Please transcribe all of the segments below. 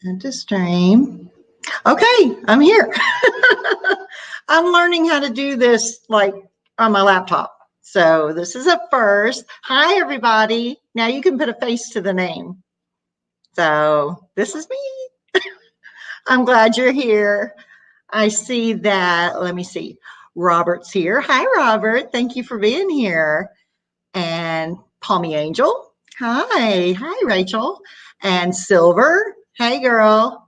And to stream. Okay, I'm here. I'm learning how to do this like on my laptop. So this is a first. Hi, everybody. Now you can put a face to the name. So this is me. I'm glad you're here. I see that. Let me see. Robert's here. Hi, Robert. Thank you for being here. And Palmy Angel. Hi. Hi, Rachel. And Silver. Hey, girl.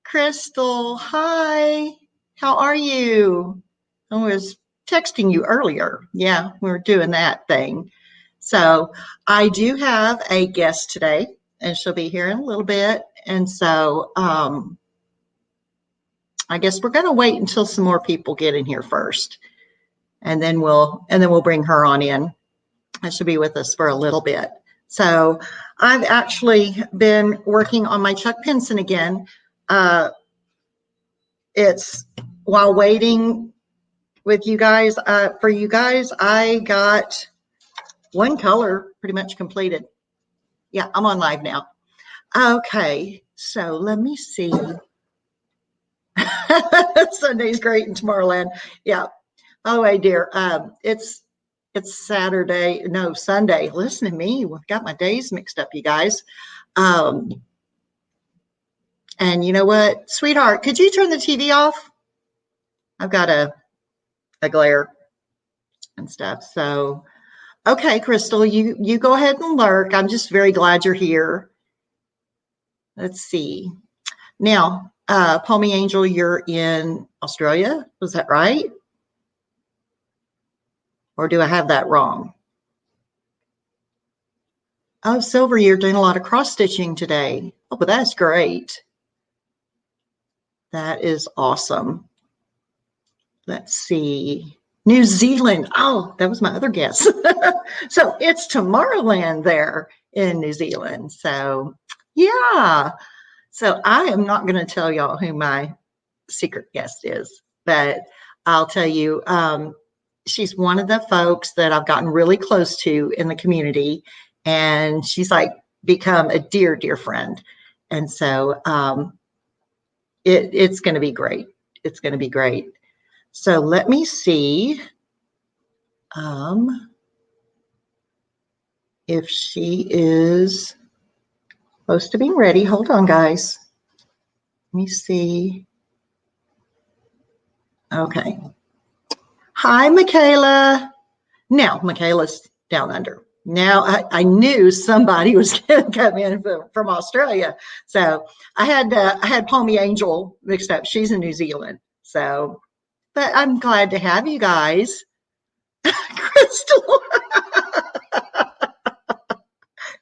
Crystal. Hi. How are you? I was texting you earlier. Yeah, we were doing that thing. So I do have a guest today, and she'll be here in a little bit. And so I guess we're going to wait until some more people get in here first, and then we'll bring her on in. And she'll be with us for a little bit. So I've actually been working on my Chuck Pinson again. It's while waiting with you guys, for you guys, I got one color pretty much completed. Yeah, I'm on live now. Okay, so let me see. Sunday's great in Tomorrowland. Yeah. By the way, dear, it's Saturday, no, Sunday. Listen to me. We've got my days mixed up, you guys. And you know what, sweetheart, could you turn the TV off? I've got a glare and stuff. So, okay, Crystal, you go ahead and lurk. I'm just very glad you're here. Let's see. Now, Palmy Angel, you're in Australia. Was that right? Or do I have that wrong? Oh, Silver, you're doing a lot of cross stitching today. Oh, but that's great. That is awesome. Let's see. New Zealand. Oh, that was my other guess. So it's Tomorrowland there in New Zealand. So yeah. So I am not going to tell y'all who my secret guest is, but I'll tell you, she's one of the folks that I've gotten really close to in the community, and she's like become a dear, dear friend. And so it's going to be great. It's going to be great. So let me see if she is close to being ready. Hold on, guys. Let me see. Okay. Hi, Michaela. Now, Michaela's down under. Now, I knew somebody was going to come in from Australia. So I had Palmy Angel mixed up. She's in New Zealand. So, but I'm glad to have you guys. Crystal.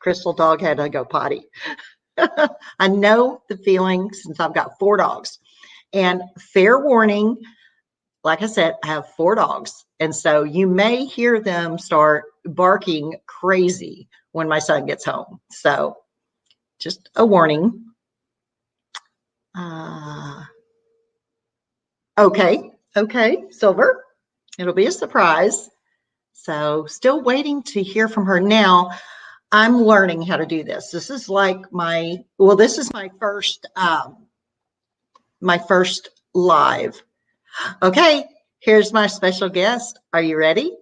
Crystal dog had to go potty. I know the feeling since I've got 4 dogs. And fair warning, like I said, I have 4 dogs. And so you may hear them start barking crazy when my son gets home. So just a warning. Okay, Silver. It'll be a surprise. So still waiting to hear from her. Now, I'm learning how to do this. This is like this is my first live. Okay, here's my special guest. Are you ready?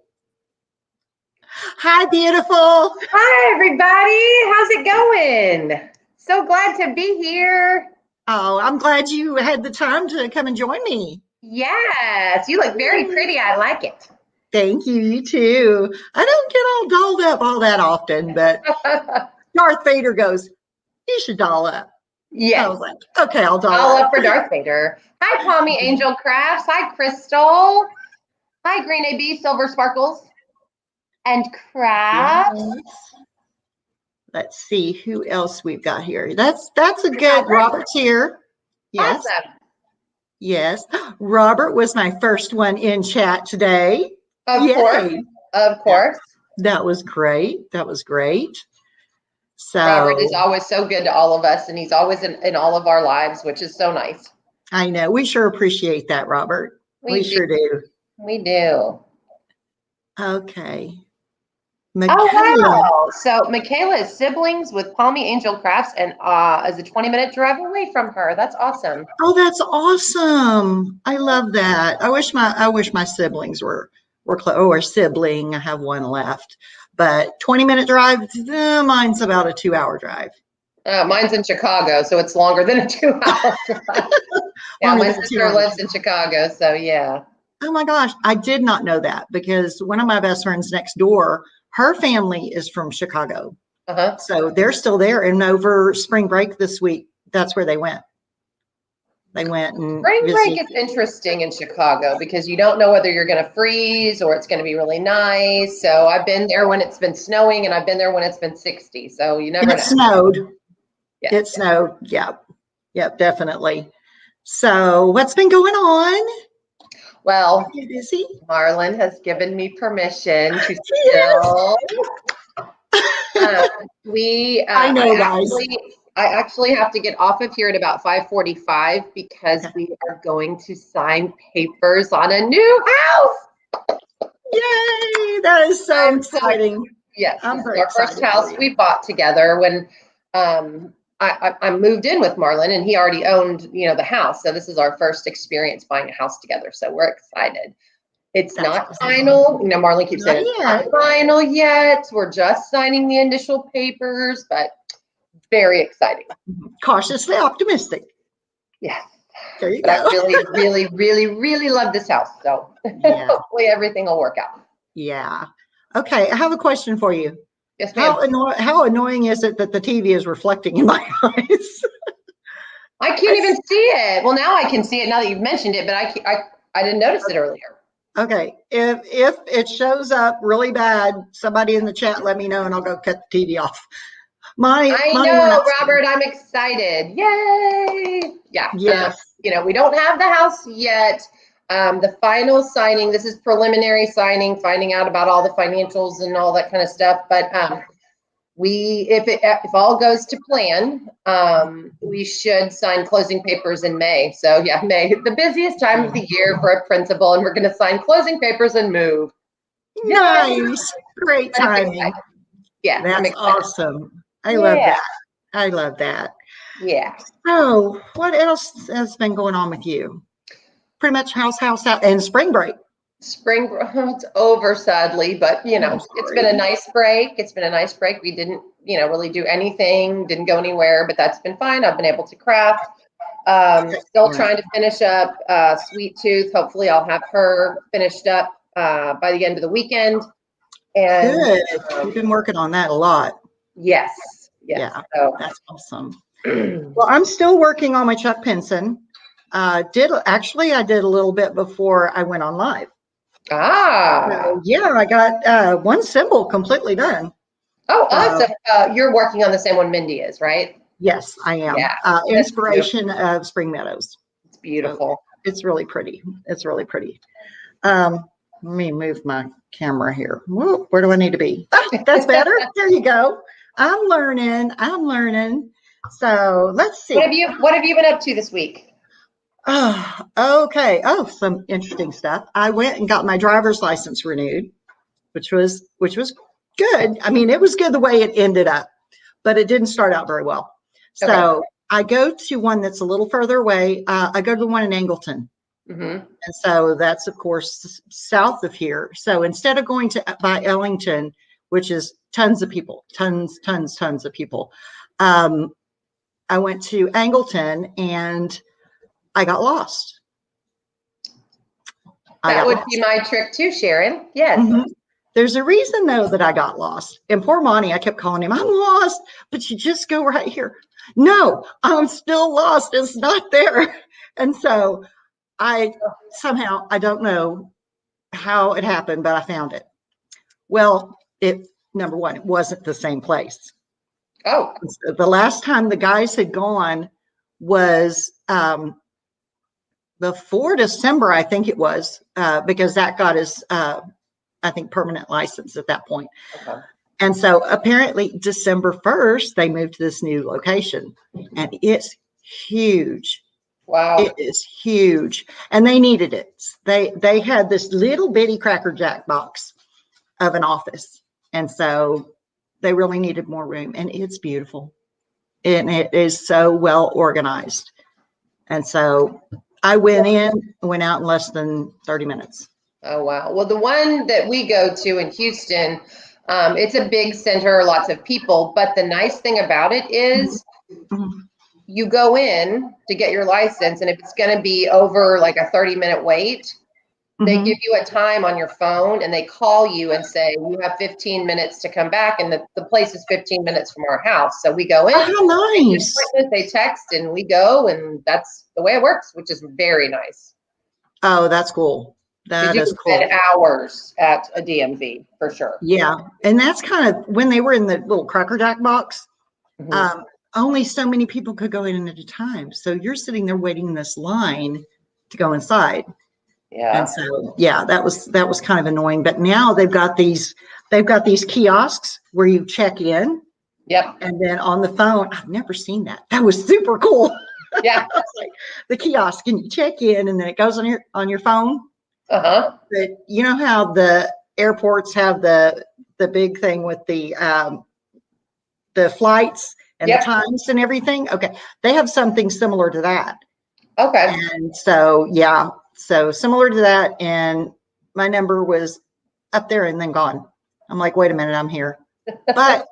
Hi, beautiful. Hi, everybody. How's it going? So glad to be here. Oh, I'm glad you had the time to come and join me. Yes, you look very pretty. I like it. Thank you. You too. I don't get all dolled up all that often, but Darth Vader goes, "You should doll up." Yes. I was like, okay, I'll doll All up. up for Darth Vader. Hi, Palmy Angel Crafts. Hi, Crystal. Hi, Green AB, Silver Sparkles, and Crafts. Yes. Let's see who else we've got here. That's a good. Robert's here. Yes. Awesome. Yes. Robert was my first one in chat today. Of course. Of course. That was great. That was great. So Robert is always so good to all of us, and he's always in all of our lives, which is so nice. I know. We sure appreciate that, Robert. We sure do. We do. Okay. Oh, Michaela. wow. So Michaela is siblings with Palmy Angel Crafts and is a 20-minute drive away from her. That's awesome. Oh, that's awesome. I love that. I wish my siblings were close. Or sibling. I have one left. But 20-minute drive, mine's about a 2-hour drive. Mine's in Chicago, so it's longer than a 2-hour drive. Yeah, Longer my than a sister 2 hour lives drive. in Chicago, so yeah. Oh my gosh, I did not know that because one of my best friends next door, her family is from Chicago. Uh-huh. So they're still there. And over spring break this week, that's where they went. They went and Spring break visited. is interesting in Chicago because you don't know whether you're going to freeze or it's going to be really nice. So I've been there when it's been snowing and I've been there when it's been 60. So you never It know. snowed. Yeah. It snowed. Yep. Yep, definitely. So what's been going on? Well, You busy? Marlon has given me permission to Yes. still. We I know, guys. I actually have to get off of here at about 5:45 because Okay. we are going to sign papers on a new house. Yay! That is so I'm so exciting. Yes, I'm this is very our first excited for house you. we bought together when I moved in with Marlon and he already owned, the house. So this is our first experience buying a house together. So we're excited. It's That's not awesome. final. Marlon keeps Not saying it's yet. not final yet. We're just signing the initial papers, but very exciting. Cautiously optimistic. Yes. There you But I go. really, really, really, really love this house. So Yeah. hopefully everything will work out. Yeah. Okay. I have a question for you. Yes, ma'am. How annoying is it that the TV is reflecting in my eyes? I can't even see it. Well, now I can see it now that you've mentioned it, but I didn't notice it earlier. Okay. If it shows up really bad, somebody in the chat let me know and I'll go cut the TV off. Mine I went know, upstairs. Robert. I'm excited. Yay! Yeah. Yes. We don't have the house yet. The final signing. This is preliminary signing, finding out about all the financials and all that kind of stuff. But if all goes to plan, we should sign closing papers in May. So yeah, May, the busiest time of the year for a principal, and we're going to sign closing papers and move. Nice. Great But I'm timing. excited. Yeah, I'm That's excited. awesome. I love Yeah. that. I love that. Yeah. Oh, what else has been going on with you? Pretty much house, and spring break. Spring, it's over sadly, but it's been a nice break. It's been a nice break. We didn't, really do anything, didn't go anywhere, but that's been fine. I've been able to craft. Still trying to finish up Sweet Tooth. Hopefully I'll have her finished up by the end of the weekend. And Good. You've been working on that a lot. yes. Yeah, So, that's awesome. Well, I'm still working on my Chuck Pinson. I did a little bit before I went on live. So, yeah, I got one symbol completely done. Oh, awesome. You're working on the same one Mindy is, right? Yes, I am. Yeah. Inspiration of Spring Meadows. It's beautiful. So it's really pretty. It's really pretty. Let me move my camera here. Whoa, where do I need to be? Oh, that's better. There you go. I'm learning. So let's see. What have you been up to this week? Oh, okay. Oh, some interesting stuff. I went and got my driver's license renewed, which was good. I mean, it was good the way it ended up, but it didn't start out very well. So Okay. I go to one that's a little further away. I go to the one in Angleton. Mm-hmm. And so that's, of course, south of here. So instead of going by Ellington, which is tons of people, tons of people, I went to Angleton and I got lost. That would be my trick too, Sharon. Yes. Mm-hmm. There's a reason, though, that I got lost. And poor Monty, I kept calling him, I'm lost, but you just go right here. No, I'm still lost. It's not there. And so I don't know how it happened, but I found it. Well, number one, it wasn't the same place. Oh. The last time the guys had gone was before December, I think it was, because that got his, I think, permanent license at that point. Okay. And so apparently December 1st, they moved to this new location and it's huge. Wow. It is huge. And they needed it. They had this little bitty Cracker Jack box of an office. And so they really needed more room, and it's beautiful. And it is so well organized. And so I went out in less than 30 minutes. Oh, wow. Well, the one that we go to in Houston, it's a big center, lots of people. But the nice thing about it is you go in to get your license, and if it's going to be over like a 30-minute wait, they give you a time on your phone, and they call you and say, you have 15 minutes to come back. And the place is 15 minutes from our house. So we go in, Oh, nice. they text, and we go, and that's the way it works, which is very nice. Oh, that's cool. That is cool. Spend hours at a DMV for sure. Yeah. And that's kind of when they were in the little Cracker Jack box, only so many people could go in at a time. So you're sitting there waiting in this line to go inside. Yeah. And so, yeah, that was kind of annoying. But now they've got these kiosks where you check in. Yep. And then on the phone, I've never seen that. That was super cool. Yeah. Like the kiosk, and you check in, and then it goes on your phone. But you know how the airports have the big thing with the flights and the times and everything. Okay, they have something similar to that. Okay. And so, yeah. So similar to that, and my number was up there and then gone. I'm like, wait a minute, I'm here. But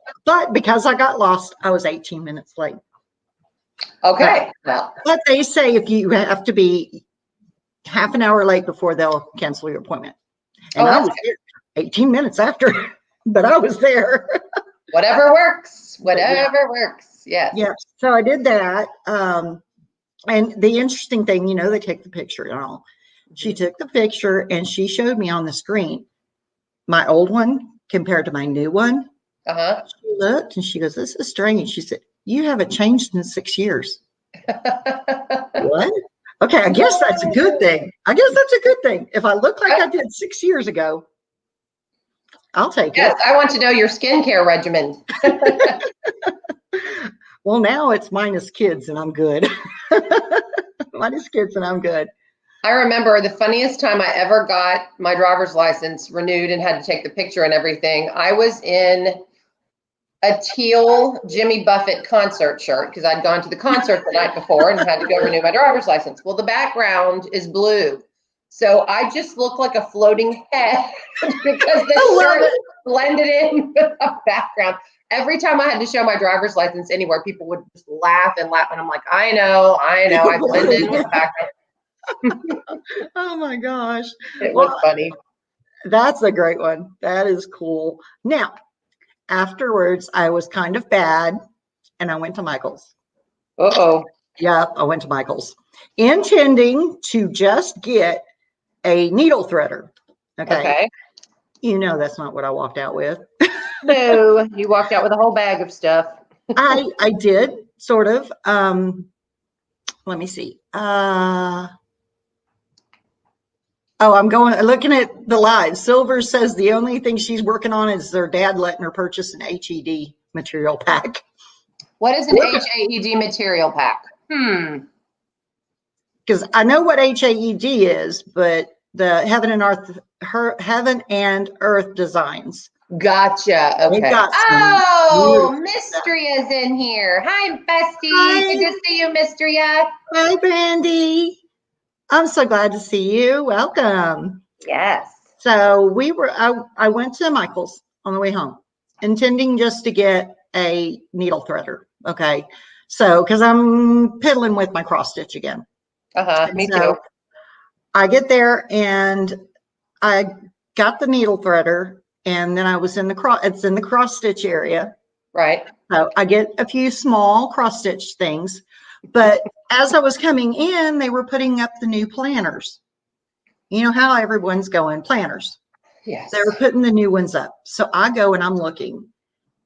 because I got lost, I was 18 minutes late. Okay. But they say if you have to be half an hour late before, they'll cancel your appointment. And I was there 18 minutes after, but I was there. Whatever works. Whatever works. Yes. Yeah. So I did that. And the interesting thing, they take the picture and all. She took the picture and she showed me on the screen my old one compared to my new one. She looked and she goes, this is strange. She said, you haven't changed in 6 years. What? Okay, I guess that's a good thing. If I look like I did 6 years ago, I'll take it. Yes, I want to know your skincare regimen. Well, now it's minus kids and I'm good. Minus kids and I'm good. I remember the funniest time I ever got my driver's license renewed and had to take the picture and everything. I was in a teal Jimmy Buffett concert shirt because I'd gone to the concert the night before and had to go renew my driver's license. Well, the background is blue. So I just look like a floating head because the shirt blended in with the background. Every time I had to show my driver's license anywhere, people would just laugh and laugh. And I'm like, I know, I blend in with the background. Oh my gosh. It was funny. That's a great one. That is cool. Now, afterwards, I was kind of bad and I went to Michael's. Yeah, I went to Michael's, intending to just get a needle threader. Okay. That's not what I walked out with. No, you walked out with a whole bag of stuff. I did sort of. Let me see. I'm looking at the live. Silver says the only thing she's working on is their dad letting her purchase an HED material pack. What is an HAED material pack? Because I know what HAED is, but the Heaven and Earth designs. Gotcha. Okay. Oh, Mystria is in here. Hi, bestie. Hi. Good to see you, Mystria. Hi, Brandy. I'm so glad to see you. Welcome. Yes. So I went to Michael's on the way home, intending just to get a needle threader. Okay. So, because I'm piddling with my cross stitch again. Me too. I get there and I got the needle threader, and then I was in the cross stitch area. Right. So I get a few small cross stitch things, but as I was coming in, they were putting up the new planners. You know how everyone's going planners. Yes. They were putting the new ones up. So I go and I'm looking,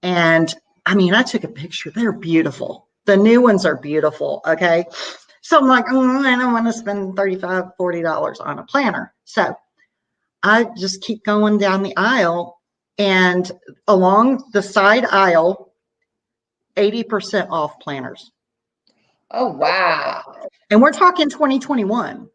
and I took a picture. They're beautiful. The new ones are beautiful. Okay. So I'm like, I don't want to spend $35, $40 on a planner. So I just keep going down the aisle, and along the side aisle, 80% off planners. Oh, wow. And we're talking 2021.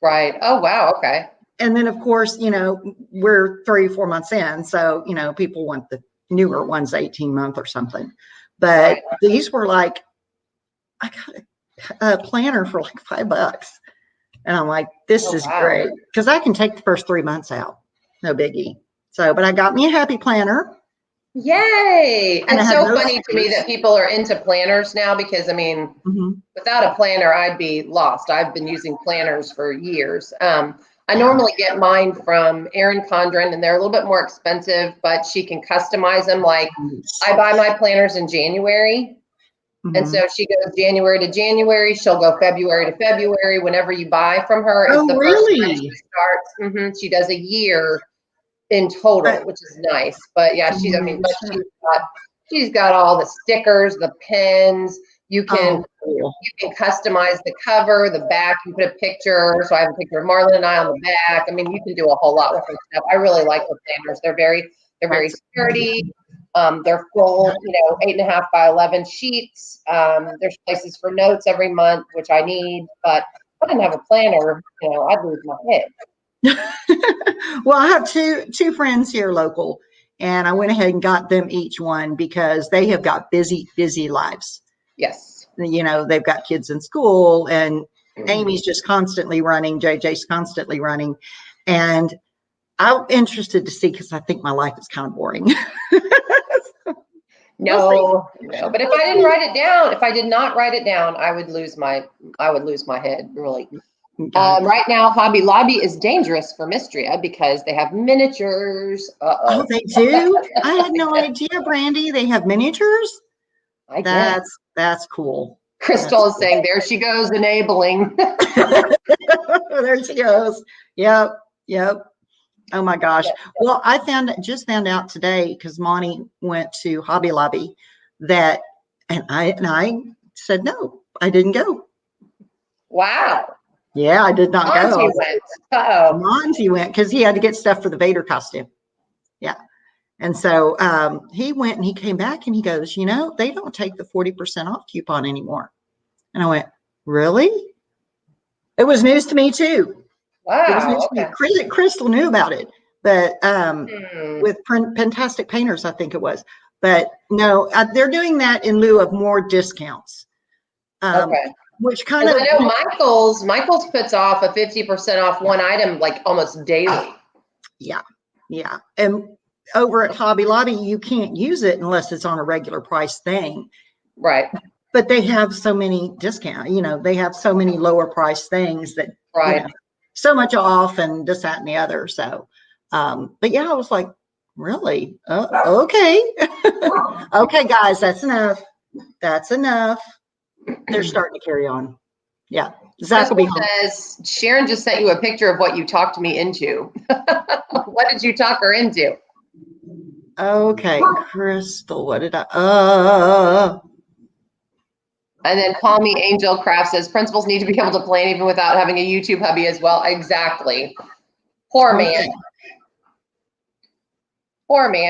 Right. Oh, wow. Okay. and then of course, we're 3 or 4 months in. So, people want the newer ones, 18-month or something. But these were like, I got a planner for like $5. And I'm like, this is great. Because I can take the first 3 months out. No biggie. So, but I got me a happy planner. Yay. And it's so funny to me that people are into planners now, because I mean, without a planner, I'd be lost. I've been using planners for years. I normally get mine from Erin Condren, and they're a little bit more expensive, but she can customize them. Like I buy my planners in January. And so she goes January to January. She'll go February to February. Whenever you buy from her, it's the first time she starts. She does a year in total, which is nice. But yeah, she's got all the stickers, the pens. You can customize the cover, the back. You put a picture. So I have a picture of Marlon and I on the back. I mean, you can do a whole lot with her stuff. I really like the planners. They're very sturdy. They're full, 8.5 by 11 sheets. There's places for notes every month, which I need. But if I didn't have a planner, I'd lose my head. Well, I have two friends here local, and I went ahead and got them each one because they have got busy lives. Yes. They've got kids in school, and Amy's just constantly running. JJ's constantly running. And I'm interested to see, because I think my life is kind of boring. No. But if I didn't write it down, if I did not write it down, I would lose my head, really. Right now, Hobby Lobby is dangerous for Mistria because they have miniatures. Oh, they do? I had no idea, Brandy. They have miniatures? I guess. That's cool. Crystal is saying, there she goes, enabling. There she goes. Yep. Oh my gosh. Well, I just found out today, because Monty went to Hobby Lobby, and I said no, I didn't go. Wow. Yeah, I did not go. Monty went. Monty went because he had to get stuff for the Vader costume. Yeah. And so he went, and he came back, and he goes, they don't take the 40% off coupon anymore. And I went, really? It was news to me too. Wow. Crystal knew about it, but with Fantastic Painters, I think it was. But no, they're doing that in lieu of more discounts. Which kind of, I know Michael's puts off a 50% off one item like almost daily. Yeah. And over at Hobby Lobby, you can't use it unless it's on a regular price thing. Right. But they have so many discounts, they have so many lower price things that, so much off and this, that, and the other. So, but yeah, I was like, really? Okay. Okay, guys, that's enough. They're starting to carry on. Yeah. Zach will be home. Says, Sharon just sent you a picture of what you talked me into. What did you talk her into? Okay, Crystal, what did I, And then Call Me Angel Craft says, principals need to be able to plan even without having a YouTube hubby as well. Exactly. Poor man.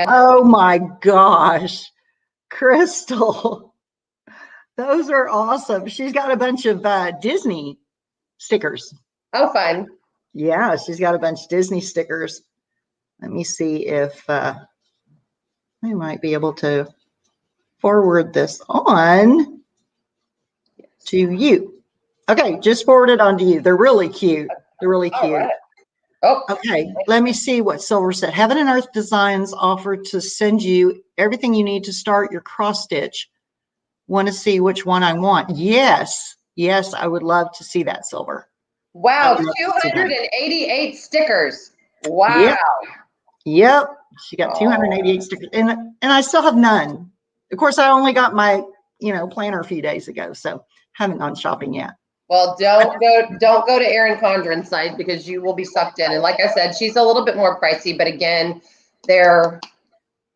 Oh my gosh. Crystal. Those are awesome. She's got a bunch of Disney stickers. Oh, fun. Yeah, she's got a bunch of Disney stickers. Let me see if I might be able to forward this on to you. Okay, just forward it on to you. They're really cute. Right. Oh, okay. Let me see what Silver said. Heaven and Earth Designs offered to send you everything you need to start your cross stitch. Want to see which one I want? Yes, I would love to see that, Silver. Wow, 288 stickers. Wow. Yep. She got 288 stickers, and I still have none. Of course, I only got my planner a few days ago, so haven't gone shopping yet. Well, don't go to Erin Condren's site, because you will be sucked in. And like I said, she's a little bit more pricey, but again, they're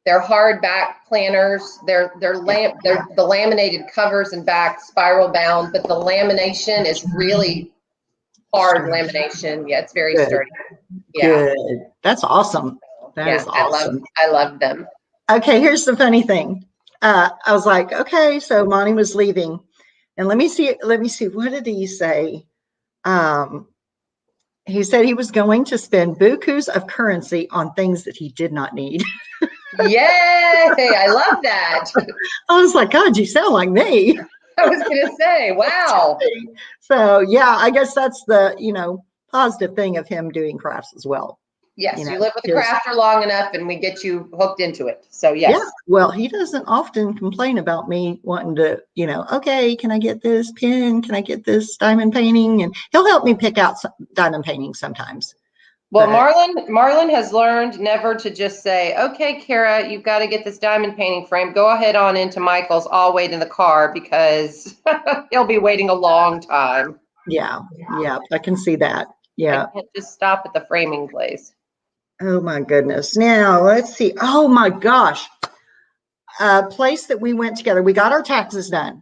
hardback planners. They're the laminated covers and back, spiral bound, but the lamination is really hard lamination. Yeah, it's very sturdy. Yeah. Good. That's awesome. That is awesome. I love them. Okay, here's the funny thing. I was like, okay, so Monty was leaving, and let me see. What did he say? He said he was going to spend bukus of currency on things that he did not need. Yay! I love that. I was like, God, you sound like me. I was going to say, wow. So yeah, I guess that's the, positive thing of him doing crafts as well. Yes, you live with a crafter long enough and we get you hooked into it. So yes. Yeah, well, he doesn't often complain about me wanting to, okay, can I get this pin? Can I get this diamond painting? And he'll help me pick out some diamond paintings sometimes. Well, Marlon has learned never to just say, okay, Kara, you've got to get this diamond painting frame. Go ahead on into Michael's. I'll wait in the car because he'll be waiting a long time. Yeah, I can see that. Yeah. I can't just stop at the framing place. Oh my goodness. Now let's see. Oh my gosh. A place that we went together. We got our taxes done.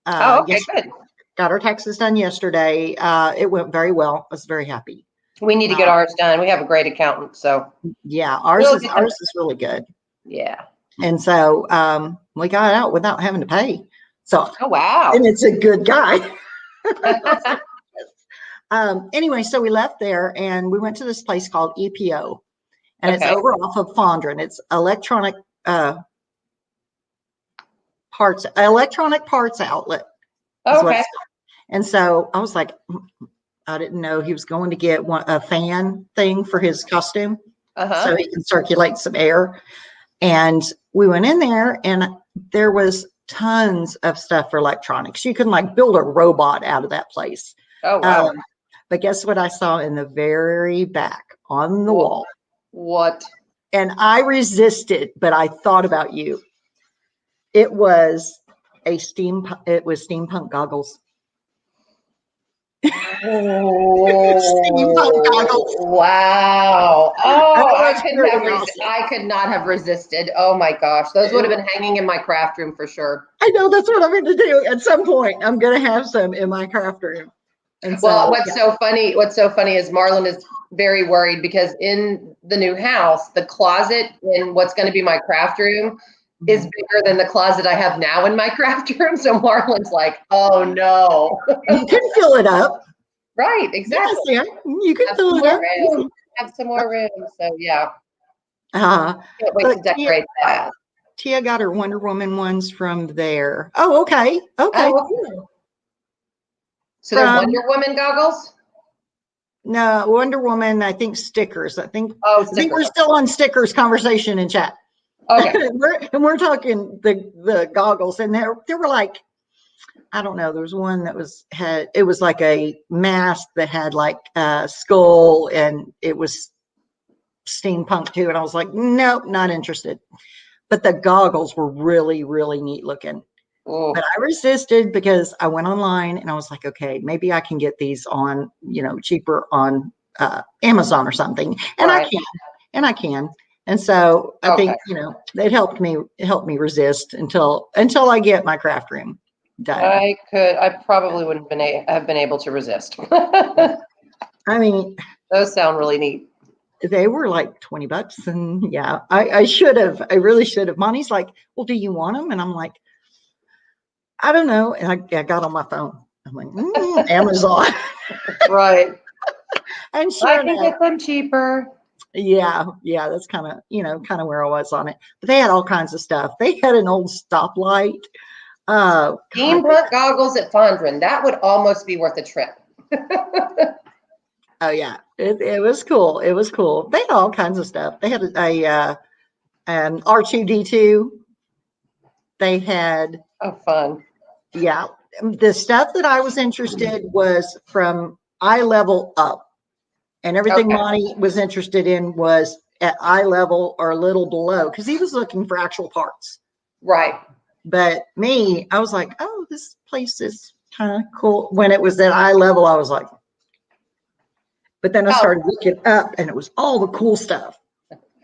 Okay, good. Got our taxes done yesterday. It went very well. I was very happy. We need to get ours done. We have a great accountant, so yeah, ours is really good. Yeah. And so we got out without having to pay. So oh wow. And it's a good guy. Anyway, so we left there and we went to this place called EPO. And it's over off of Fondren. It's electronic parts outlet. Okay. And so I was like, I didn't know he was going to get a fan thing for his costume so he can circulate some air. And we went in there and there was tons of stuff for electronics. You can build a robot out of that place. Oh, wow. But guess what I saw in the very back on the wall? What? And I resisted, but I thought about you. It was steampunk goggles. Steampunk goggles. Wow. Oh, I could not have resisted. Oh my gosh. Those would have been hanging in my craft room for sure. I know, that's what I'm going to do. At some point, I'm going to have some in my craft room. And well, what's so funny is Marlon is very worried because in the new house, the closet in what's going to be my craft room is bigger than the closet I have now in my craft room. So Marlon's like, oh no. You can fill it up. Right, exactly. Yes, yeah. You can fill it up. Have some more room. So yeah. Can't wait to decorate that. Tia got her Wonder Woman ones from there. Oh, okay. Okay. Oh, so they're Wonder Woman goggles? No, Wonder Woman, I think stickers. I think we're still on stickers conversation in chat. Okay. we're talking the goggles, and there were I don't know, there was one that it was like a mask that had a skull and it was steampunk too. And I was like, nope, not interested. But the goggles were really, really neat looking. Oh. But I resisted because I went online and I was like, okay, maybe I can get these on, cheaper on Amazon or something. And I can. And so I think, it helped me resist until I get my craft room done. I probably wouldn't have been able to resist. I mean, those sound really neat. They were like $20. And yeah, I really should have. Monty's like, well, do you want them? And I'm like, I don't know. And I got on my phone. I'm like, Amazon. Right. And sure I can get them cheaper. Yeah. That's kind of where I was on it. But they had all kinds of stuff. They had an old stoplight. Steampunk goggles at Fondren. That would almost be worth a trip. Oh yeah, it was cool. It was cool. They had all kinds of stuff. They had an R2D2. They had fun. Yeah, the stuff that I was interested was from eye level up, and everything Monty was interested in was at eye level or a little below because he was looking for actual parts. Right. But me, I was like, oh, this place is kind of cool. When it was at eye level, I was like, but then I started looking up and it was all the cool stuff.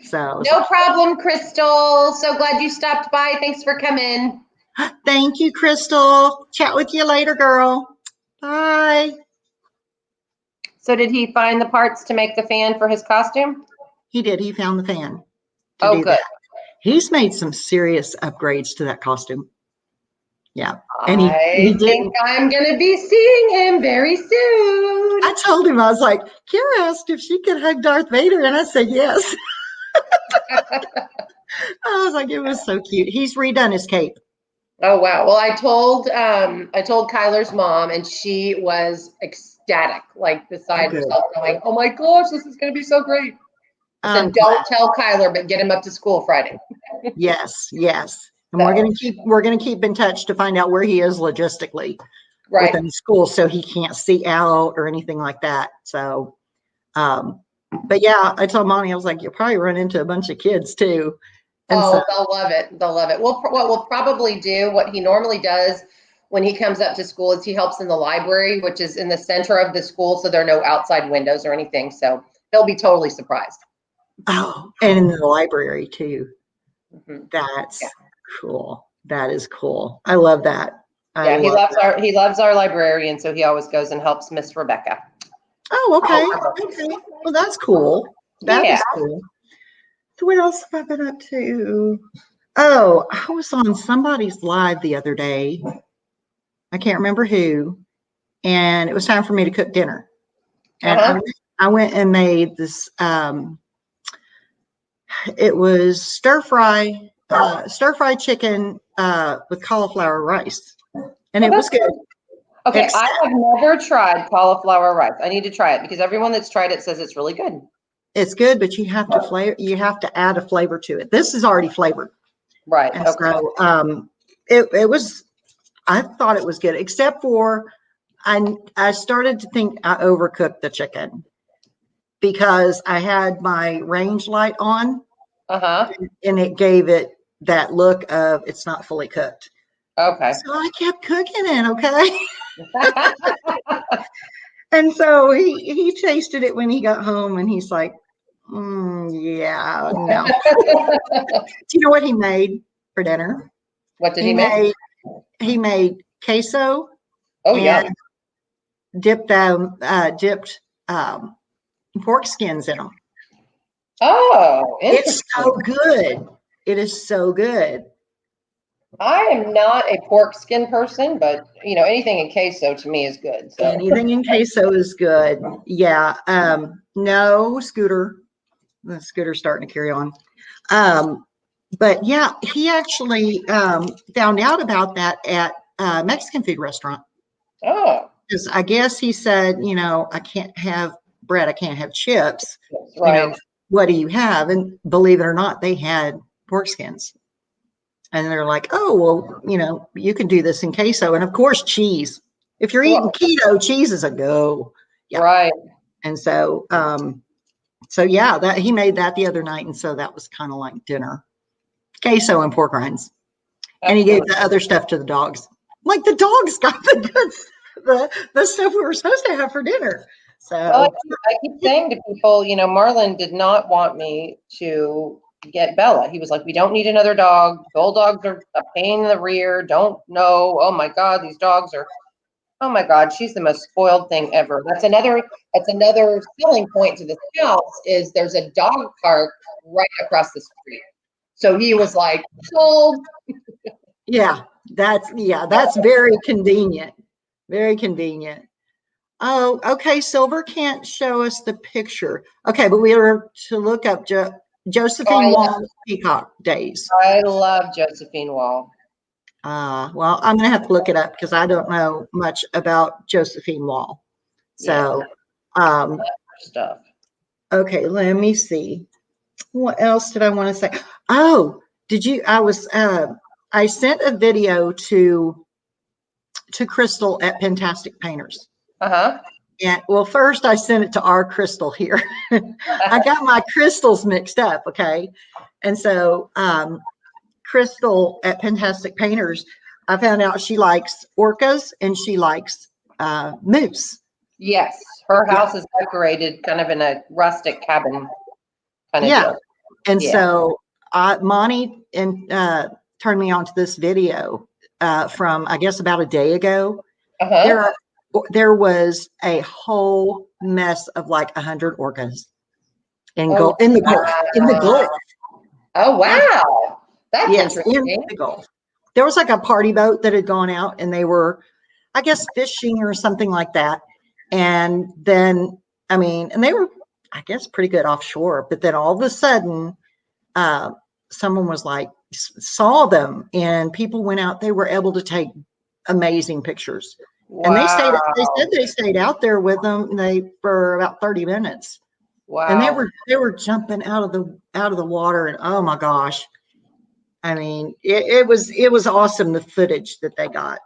So no problem, Crystal. So glad you stopped by. Thanks for coming. Thank you, Crystal. Chat with you later, girl. Bye. So did he find the parts to make the fan for his costume? He did. He found the fan. Oh, good. That. He's made some serious upgrades to that costume. Yeah. And I think I'm going to be seeing him very soon. I told him, I was like, Kira asked if she could hug Darth Vader, and I said yes. I was like, it was so cute. He's redone his cape. Oh wow. Well, I told Kyler's mom, and she was ecstatic, like beside Good. herself, going, "Oh my gosh, this is going to be so great." I I'm said, glad. "Don't tell Kyler, but get him up to school Friday." Yes, yes. And So, we're gonna keep in touch to find out where he is logistically right. within school, so he can't see out or anything like that. So, but yeah, I told Monty, I was like, you'll probably run into a bunch of kids too. And so, Oh, they'll love it. They'll love it. What we'll probably do, what he normally does when he comes up to school, is he helps in the library, which is in the center of the school, so there are no outside windows or anything. So he'll be totally surprised. oh, and in the library too. Hmm. That's Yeah. cool. That is cool. I love that. I Yeah, he love loves that. our librarian, so he always goes and helps Miss Rebecca. Oh, okay. Okay. Well, that's cool. That Yeah. is cool. So what else have I been up to? Oh, I was on somebody's live the other day. I can't remember who. And it was time for me to cook dinner. And Uh-huh. I went and made this, it was stir fry chicken with cauliflower rice. And Oh, it was that's good. good. Okay, I Except have never tried cauliflower rice. I need to try it because everyone that's tried it says it's really good. it's good, but you have to add a flavor to it. This is already flavored. Right. And Okay. so it was, I thought it was good, except for I started to think I overcooked the chicken because I had my range light on Uh-huh. and it gave it that look of it's not fully cooked. Okay. So I kept cooking it, okay? And so he tasted it when he got home and he's like, yeah, no. Do you know what he made for dinner? What did He he make? made queso Oh, and yum. dipped pork skins in them. Oh, It's so interesting. good. It is so good. I am not a pork skin person, but anything in queso to me is good. So, Anything in queso is good. Yeah. No, Scooter. The Scooter's starting to carry on. But yeah, he actually found out about that at a Mexican food restaurant. oh, Because I guess he said, I can't have bread, I can't have chips. that's You know, right. what do you have? And believe it or not, they had pork skins. And they're like, oh, well, you can do this in queso. And of course, cheese. If you're eating Well, keto, cheese is a go. Yeah. right. And so yeah, that he made that the other night. And so that was kind of like dinner. Queso and pork rinds. And he gave Excellent. the other stuff to the dogs. Like the dogs got the stuff we were supposed to have for dinner. Well, So I keep saying to people, Marlon did not want me to get Bella. He was like, we don't need another dog. Bulldogs are a pain in the rear. Don't know. Oh my God, these dogs are. Oh my God, she's the most spoiled thing ever. That's another selling point to this house is there's a dog park right across the street. So he was like, sold. yeah, that's very convenient. Very convenient. Oh, okay. Silver can't show us the picture. Okay, but we are to look up Oh, Josephine Wall Peacock Days. I love Josephine Wall. Well, I'm gonna have to look it up because I don't know much about Josephine Wall. Yeah, So, um, stuff. okay, let me see. What else did I want to say? Oh, did you? I sent a video to Crystal at Fantastic Painters. Uh-huh. And well, first I sent it to our Crystal here. I got my crystals mixed up, okay? And so Crystal at Fantastic Painters, I found out she likes orcas and she likes moose. Yes, her Yeah. house is decorated kind of in a rustic cabin kind of Yeah. deal. And Yeah. so Monty turned me on to this video from, I guess, about a day ago. Uh-huh. There was a whole mess of like 100 orcas in Oh, in the Gulf. In the Gulf. oh Yeah. wow. That's Yes, in interesting. the Gulf. There was like a party boat that had gone out and they were, I guess, fishing or something like that. And then, I mean, and they were, I guess, pretty good offshore. But then all of a sudden, someone was like, saw them, and people went out. They were able to take amazing pictures. And they stayed. Wow. They said they stayed out there with them. For about 30 minutes, and Wow. they were jumping out of the water. And oh my gosh, I mean, it was awesome, the footage that they got.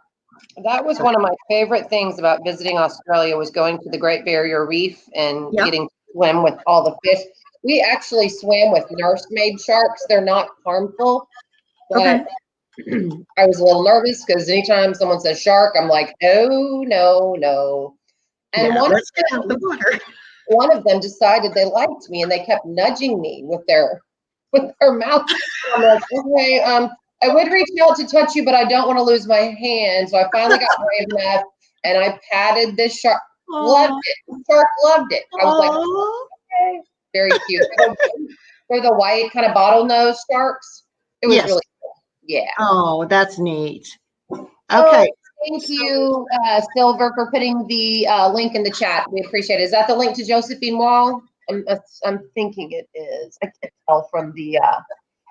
That was one of my favorite things about visiting Australia, was going to the Great Barrier Reef and Yep. getting to swim with all the fish. We actually swam with nursemaid sharks. They're not harmful, but Okay. I was a little nervous because anytime someone says shark, I'm like, oh no, no. And Yeah, let's get out of the water. one of them decided they liked me, and they kept nudging me with their mouth. I'm like, okay, I would reach out to touch you, but I don't want to lose my hand. So I finally got brave enough, and I patted this shark. Loved it. The shark loved it. I was like, okay, very cute. They're the white kind of bottlenose sharks. It was really cool. Yeah. Oh, that's neat. Okay. Oh, thank you, Silver, for putting the link in the chat. We appreciate it. Is that the link to Josephine Wall? I'm thinking it is. I can't tell from the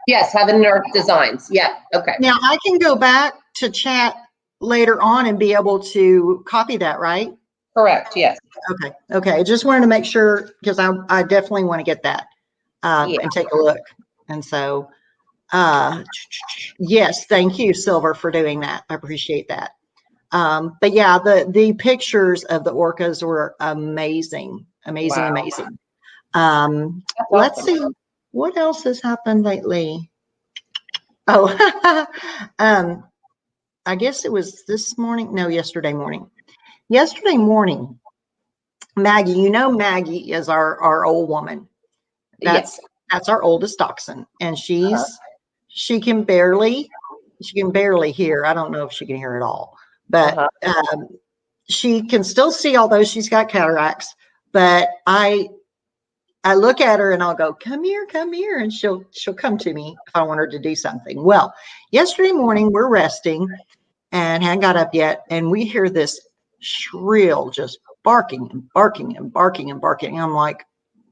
yes, Heaven and Earth Designs. Yeah. Okay. Now I can go back to chat later on and be able to copy that, right? Correct. Yes. Okay. Okay. I just wanted to make sure, because I definitely want to get that and take a look. And so, yes, thank you, Silver, for doing that. I appreciate that. But yeah, the pictures of the orcas were amazing, amazing, amazing. Let's see what else has happened lately. Oh, I guess it was this morning. No, yesterday morning. Yesterday morning, Maggie. You know, Maggie is our old woman. That's our oldest dachshund, and she can barely hear. I don't know if she can hear at all, but she can still see, although she's got cataracts. But I look at her and I'll go, come here, and she'll come to me if I want her to do something. Well, yesterday morning we're resting and hadn't got up yet, and we hear this shrill, just barking and barking and barking and barking. I'm like,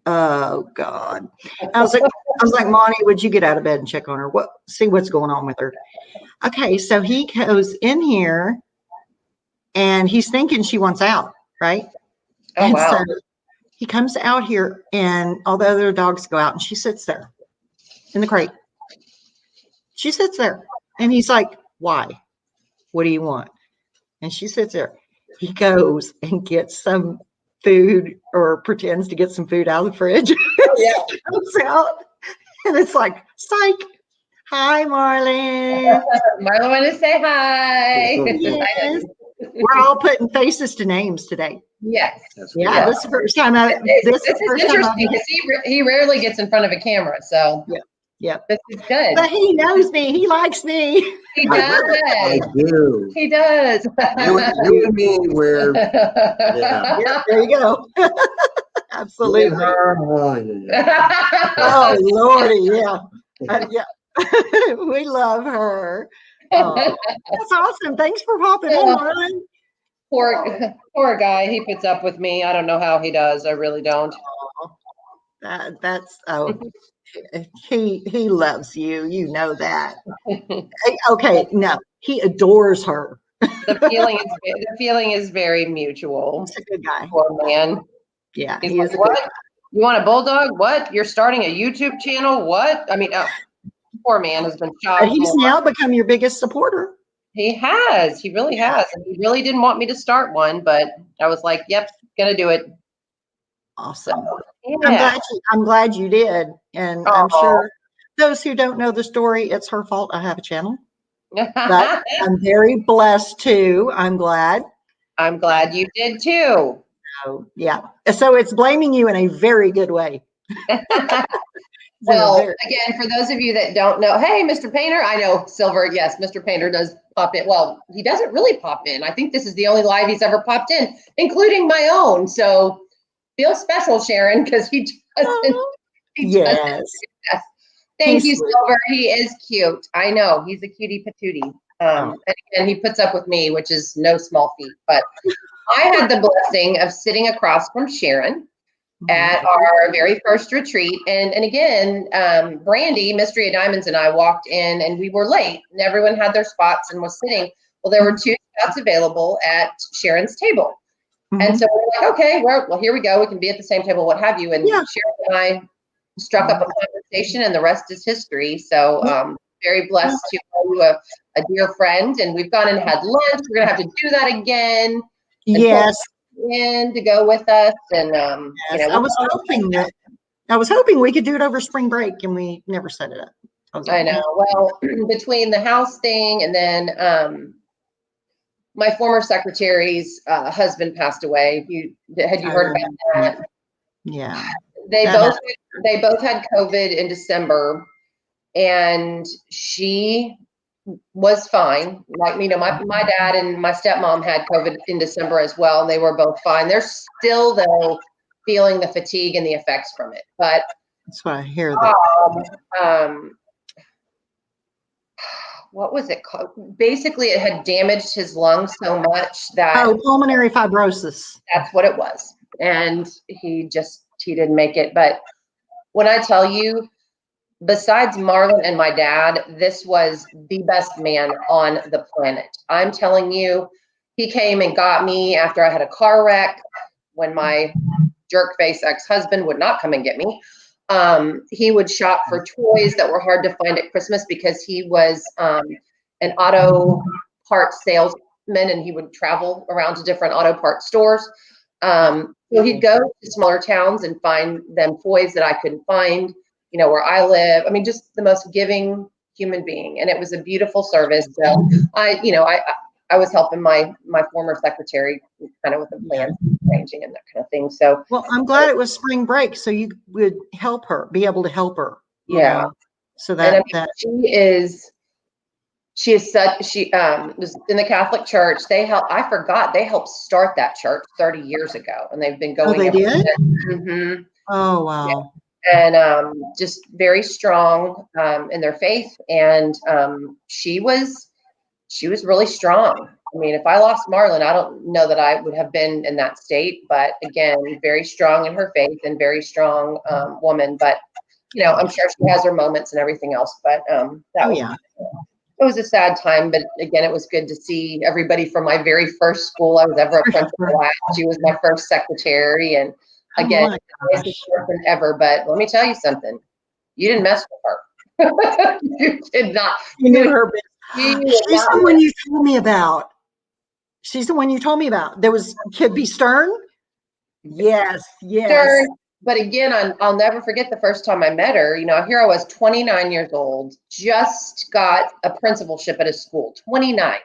oh God. I was like, Monty, would you get out of bed and check on her? See what's going on with her? Okay, so he goes in here and he's thinking she wants out, right? Oh, and wow. So he comes out here, and all the other dogs go out, and she sits there in the crate. She sits there, and he's like, why? What do you want? And she sits there. He goes and gets some food, or pretends to get some food out of the fridge. Yeah. Comes out, and it's like, psych. Hi, Marlon. Marlon wanted to say hi. Yes. We're all putting faces to names today. Yes. Yeah, this is the first time. This is interesting because he rarely gets in front of a camera. So yeah, this is good. But he knows me. He likes me. He does. I do. He does. You and me, we're There you go. Absolutely. Oh Lordy, yeah. We love her. Oh, that's awesome. Thanks for popping in, Marlon. Poor guy. He puts up with me. I don't know how he does. I really don't. He loves you. You know that. Okay, no, he adores her. The feeling is very mutual. He's a good guy. Poor man. Yeah, he's like, what? You want a bulldog? What? You're starting a YouTube channel? What? I mean, poor man has been shocked. But he's now become your biggest supporter. He has. He really has. And he really didn't want me to start one, but I was like, yep, gonna do it. Awesome. Yeah. I'm glad you did. And I'm sure those who don't know the story, it's her fault I have a channel. But I'm very blessed too. I'm glad. I'm glad you did too. So, yeah. So it's blaming you in a very good way. Well, again, for those of you that don't know, hey, Mr. Painter, I know Silver, yes, Mr. Painter does pop in. Well, he doesn't really pop in. I think this is the only live he's ever popped in, including my own. So feel special, Sharon, because he doesn't. Yes. Thank you, Silver. He is cute. I know. He's a cutie patootie. And again, he puts up with me, which is no small feat. But I had the blessing of sitting across from Sharon at our very first retreat. And again, Brandy, Mystery of Diamonds, and I walked in and we were late and everyone had their spots and was sitting. Well, there were 2 spots available at Sharon's table. And so we're like, okay, well, here we go. We can be at the same table, what have you. And Sharon and I struck up a conversation and the rest is history. So very blessed to know you, a dear friend. And we've gone and had lunch. We're going to have to do that again. Yes. In to go with us, and yes. I was hoping we could do it over spring break, and we never set it up. I know. Well, between the house thing and then my former secretary's husband passed away. Had you heard about that? Yeah. They both had COVID in December, and she was fine. Like, my dad and my stepmom had COVID in December as well, and they were both fine. They're still, though, feeling the fatigue and the effects from it. But that's why I hear that. What was it called? Basically, it had damaged his lungs so much that pulmonary fibrosis. That's what it was, and he didn't make it. But when I tell you, besides Marlon and my dad, this was the best man on the planet. I'm telling you, he came and got me after I had a car wreck when my jerk face ex-husband would not come and get me. He would shop for toys that were hard to find at Christmas because he was an auto parts salesman and he would travel around to different auto parts stores. So he'd go to smaller towns and find them toys that I couldn't find, where I live. I mean, just the most giving human being. And it was a beautiful service. So I was helping my former secretary kind of with the plans, arranging and that kind of thing. So, well, I'm glad it was spring break, so you would be able to help her. Yeah. So that she was in the Catholic Church. They helped start that church 30 years ago, and they've been going. Oh, they did? Mm-hmm. Oh, wow. Yeah. And just very strong in their faith, and she was really strong. I mean, if I lost Marlon, I don't know that I would have been in that state. But again, very strong in her faith and very strong woman. But I'm sure she has her moments and everything else. But it was a sad time. But again, it was good to see everybody from my very first school I was ever a principal at. She was my first secretary, and again, the nicest person ever. But let me tell you something: you didn't mess with her. You did not. You knew her. She's the one you told me about. She's the one you told me about. There was could be stern. Yes. Stern. But again, I'll never forget the first time I met her. Here I was, 29 years old, just got a principalship at a school. 29.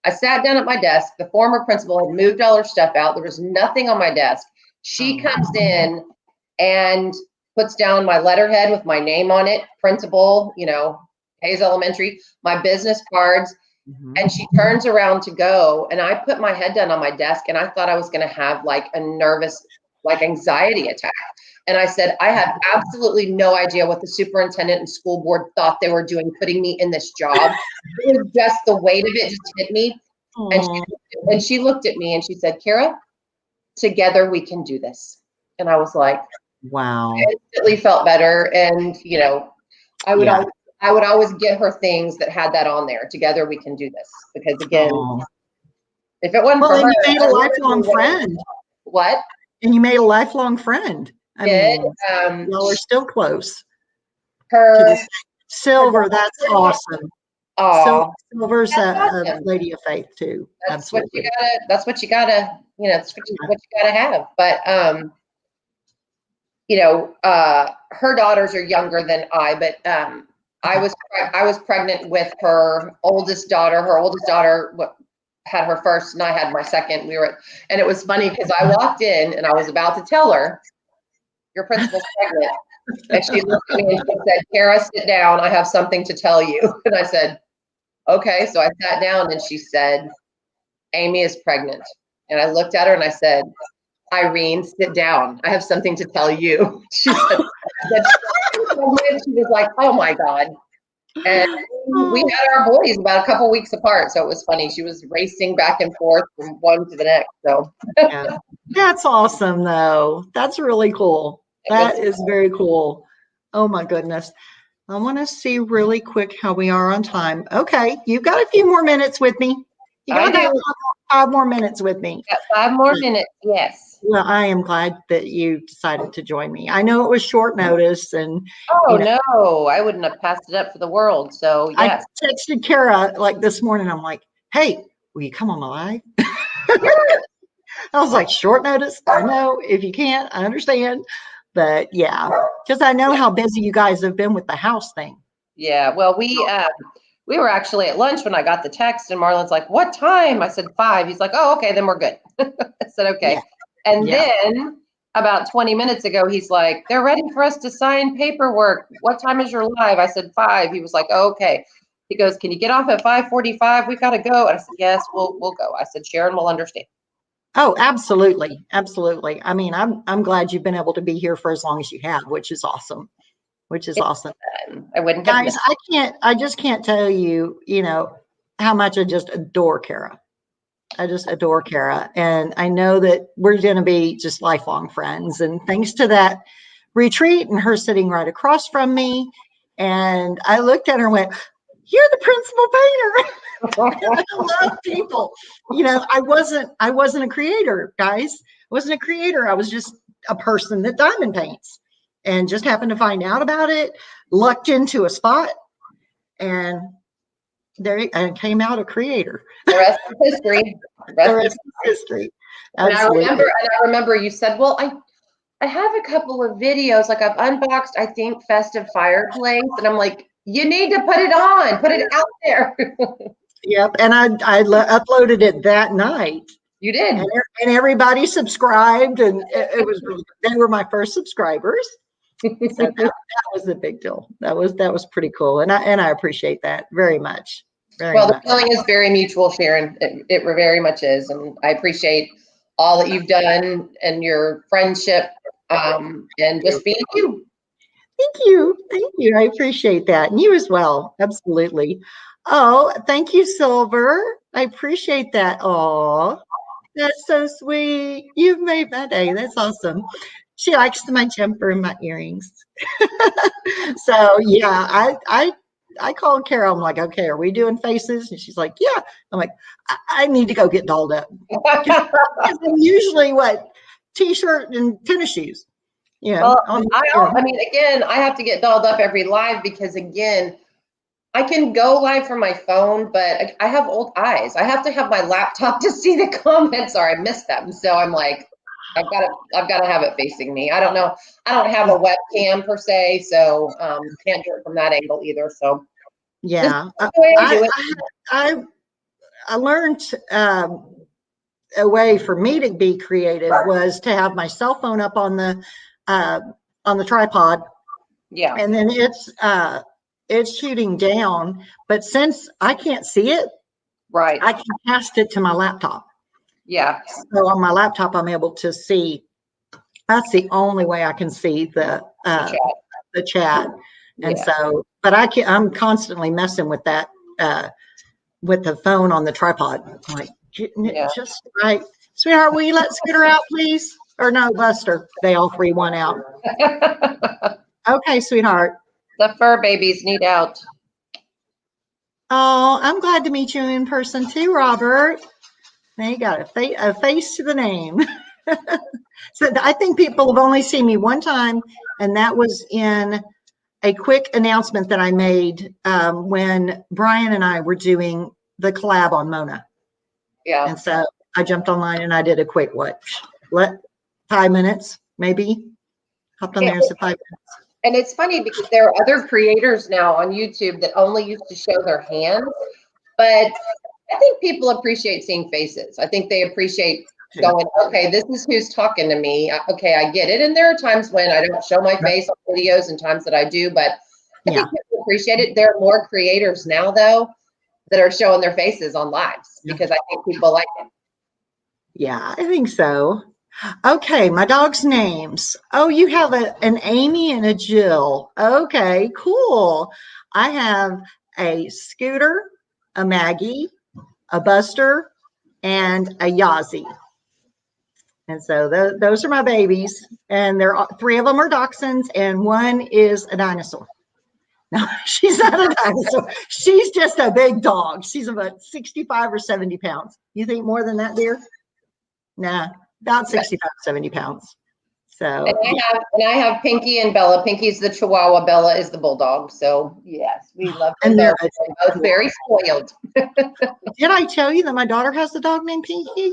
I sat down at my desk. The former principal had moved all her stuff out. There was nothing on my desk. She comes in and puts down my letterhead with my name on it, principal, Hayes Elementary, my business cards. And she turns around to go, and I put my head down on my desk, and I thought I was going to have like a nervous, anxiety attack. And I said, I have absolutely no idea what the superintendent and school board thought they were doing, putting me in this job. It was just the weight of it just hit me. And she looked at me and she said, Kara, together we can do this. And I was like, wow. I instantly felt better. And, I would always get her things that had that on there. Together we can do this. Because again, if it wasn't for her, you made a lifelong friend. What? And you made a lifelong friend. I mean, y'all are still close. Silver, that's awesome. Oh, Silver's a lady of faith too. That's what you gotta. That's what you gotta have. But her daughters are younger than I. But I was pregnant with her oldest daughter. Her oldest daughter had her first, and I had my second. And it was funny because I walked in and I was about to tell her, your principal's pregnant. And she looked at me and she said, Kara, sit down. I have something to tell you. And I said, okay. So I sat down and she said, Amy is pregnant. And I looked at her and I said, Irene, sit down. I have something to tell you. She said, she was like, oh my God. And we had our boys about a couple weeks apart, so it was funny. She was racing back and forth from one to the next. So Yeah. That's awesome, though. That's really cool. That is very cool. Oh my goodness. I want to see really quick how we are on time. Okay, you've got a few more minutes with me. You got I about do. 5 more minutes with me. Got 5 more minutes. Yes. Well, I am glad that you decided to join me. I know it was short notice, and Oh you know, no, I wouldn't have passed it up for the world. So I yes. texted Kara like this morning. I'm like, "Hey, will you come on the live?" I was like, "Short notice. I know if you can't, I understand." But yeah, because I know how busy you guys have been with the house thing. Yeah. Well, we were actually at lunch when I got the text, and Marlon's like, "What time?" I said 5. He's like, "Oh, okay, then we're good." I said, "Okay." Yeah. And Yeah. then about 20 minutes ago, he's like, "They're ready for us to sign paperwork. What time is your live?" I said 5. He was like, "Oh, okay." He goes, "Can you get off at 5:45? We've got to go." And I said, "Yes, we'll go." I said, "Sharon will understand." Oh, absolutely, absolutely. I mean, I'm glad you've been able to be here for as long as you have, which is awesome. Which is awesome. I wouldn't have Guys, I just can't tell you, how much I just adore Kara. I just adore Kara. And I know that we're going to be just lifelong friends. And thanks to that retreat and her sitting right across from me. And I looked at her and went, "You're the principal painter." I love people. I wasn't a creator, guys. I wasn't a creator. I was just a person that diamond paints and just happened to find out about it, lucked into a spot, and there I came out a creator. The rest is history. The rest is history. Absolutely. And I remember you said, "Well, I have a couple of videos, like I've unboxed, I think, Festive Fireplace," and I'm like, "You need to put it on, put it out there." Yep. And I uploaded it that night. You did. And everybody subscribed, and it was really, they were my first subscribers. So that was a big deal. That was pretty cool. And I appreciate that very much. Very Well, the much. feeling is very mutual, Sharon. It very much is. And I appreciate all that you've done and your friendship, and just being you. Thank you. Thank you. I appreciate that. And you as well. Absolutely. Oh, thank you, Silver. I appreciate that. Oh, that's so sweet. You've made my day. That's awesome. She likes my jumper and my earrings. So yeah, I called Carol. I'm like, "Okay, are we doing faces?" And she's like, "Yeah." I'm like, I need to go get dolled up. Because I'm usually t-shirt and tennis shoes. Well, I mean, again, I have to get dolled up every live because, again, I can go live from my phone, but I have old eyes. I have to have my laptop to see the comments, or I miss them. So I'm like, I've got to have it facing me. I don't know. I don't have a webcam per se, so can't do it from that angle either. So yeah, the way I do it. I learned a way for me to be creative was to have my cell phone up on the tripod. Yeah. And then it's shooting down, but since I can't see it, Right. I can cast it to my laptop. Yeah. So on my laptop, I'm able to see. That's the only way I can see the chat. And Yeah. so, but I'm constantly messing with that with the phone on the tripod. I'm like, getting it just right. Sweetheart, will you let Scooter out, please? Or no, Buster. They all three want out. Okay, sweetheart. The fur babies need out. Oh, I'm glad to meet you in person too, Robert. They got a face to the name. So I think people have only seen me one time, and that was in a quick announcement that I made when Brian and I were doing the collab on Mona. Yeah. And so I jumped online and I did a quick 5 minutes, maybe. Hopped on there and said 5 minutes. And it's funny because there are other creators now on YouTube that only used to show their hands, but I think people appreciate seeing faces. I think they appreciate going, "Okay, this is who's talking to me. Okay, I get it." And there are times when I don't show my face on videos and times that I do, but I think people appreciate it. There are more creators now, though, that are showing their faces on lives because I think people like it. Yeah, I think so. Okay, my dog's names. Oh, you have an Amy and a Jill. Okay, cool. I have a Scooter, a Maggie, a Buster, and a Yazzie. And so those are my babies. And three of them are dachshunds, and one is a dinosaur. No, she's not a dinosaur. She's just a big dog. She's about 65 or 70 pounds. You think more than that, dear? Nah, about 65, 70 pounds. So And I have Pinky and Bella. Pinky's the Chihuahua. Bella is the Bulldog. So yes, we love them. And They're both very spoiled. did I tell you that my daughter has a dog named Pinky?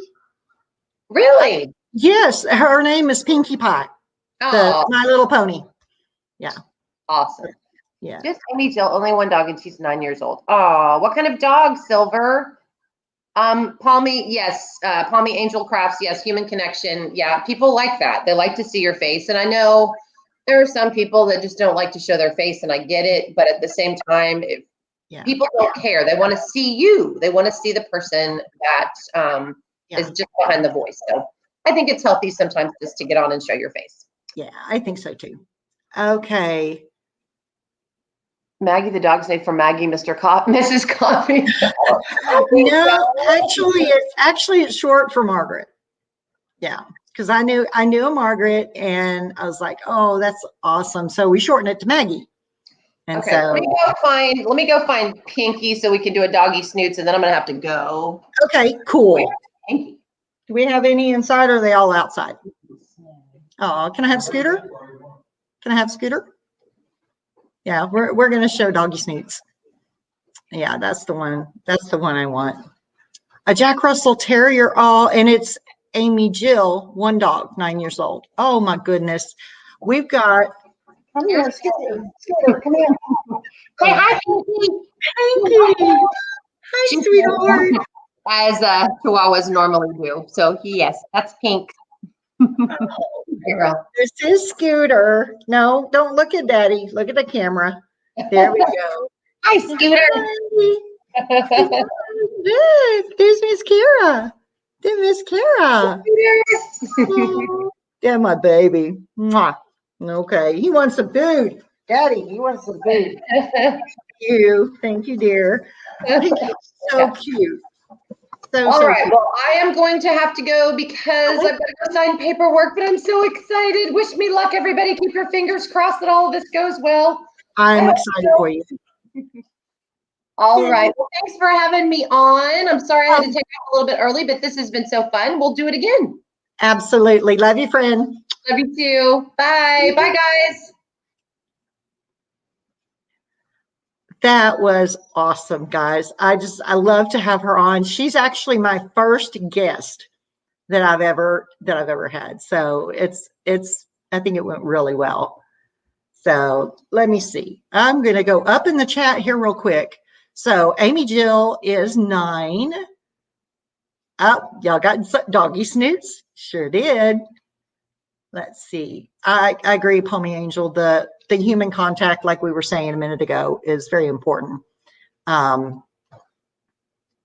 Really? Yes, her name is Pinkie Pie. Oh, My Little Pony. Yeah. awesome. Yeah. Just Amy Jill, only one dog, and she's 9 years old. Oh, what kind of dog, Silver? Palmy, yes. Palmy Angel Crafts, yes. Human connection, yeah. People like that. They like to see your face, and I know there are some people that just don't like to show their face, and I get it. But at the same time, people don't care. They want to see you. They want to see the person that is just behind the voice. So I think it's healthy sometimes just to get on and show your face. Yeah, I think so too. Okay. Maggie, the dog's name for Maggie, Mrs. Coffee. No, actually it's short for Margaret. Yeah, because I knew a Margaret, and I was like, oh, that's awesome. So we shortened it to Maggie. And okay, so let me go find Pinky so we can do a doggy snoots, and then I'm gonna have to go. okay, cool. Pinky. Do we have any inside, or are they all outside? Oh, can I have Scooter? Can I have Scooter? Yeah, we're gonna show doggy snoots. Yeah, that's the one. That's the one I want. A Jack Russell Terrier. Oh, and it's Amy Jill, one dog, 9 years old. Oh my goodness, we've got. Come here, Scooter. Come here. Say hi, Pinky. Pinky. Hi, sweetheart. As Chihuahuas normally do. So yes, that's Pink. Girl. This is Scooter. No, don't look at Daddy. Look at the camera. There we go. Hi, Scooter. Hi. Good. There's Miss Kara. There's Miss Kara. Oh, yeah, my baby. Mwah. Okay, he wants some food. Daddy, he wants some food. Thank you, dear. So cute. All right. Well, I am going to have to go because I've got to go sign paperwork, but I'm so excited. Wish me luck, everybody. Keep your fingers crossed that all of this goes well. I'm excited for you. All right. Well, thanks for having me on. I'm sorry I had to take off a little bit early, but this has been so fun. We'll do it again. Absolutely. Love you, friend. Love you too. Bye. Bye, guys. That was awesome, guys. I love to have her on. She's actually my first guest that I've ever had. So I think it went really well. So let me see. I'm going to go up in the chat here real quick. So Amy Jill is 9. Oh, y'all got doggy snoots? Sure did. Let's see. I agree, Palmy Angel. The human contact, like we were saying a minute ago, is very important.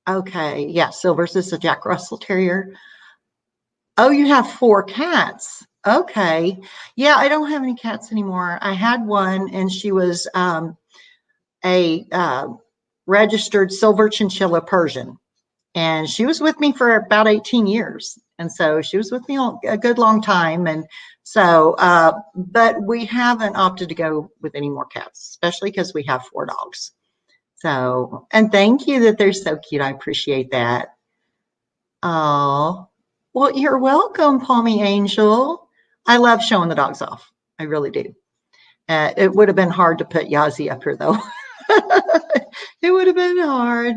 Okay, yeah, Silver's is a Jack Russell Terrier. Oh, you have 4 cats. Okay. Yeah, I don't have any cats anymore. I had one, and she was a registered silver chinchilla Persian. And she was with me for about 18 years. And so she was with me a good long time. And so, but we haven't opted to go with any more cats, especially because we have 4 dogs. So, and thank you that they're so cute. I appreciate that. Oh, well, you're welcome, Palmy Angel. I love showing the dogs off. I really do. It would have been hard to put Yazzie up here, though. It would have been hard.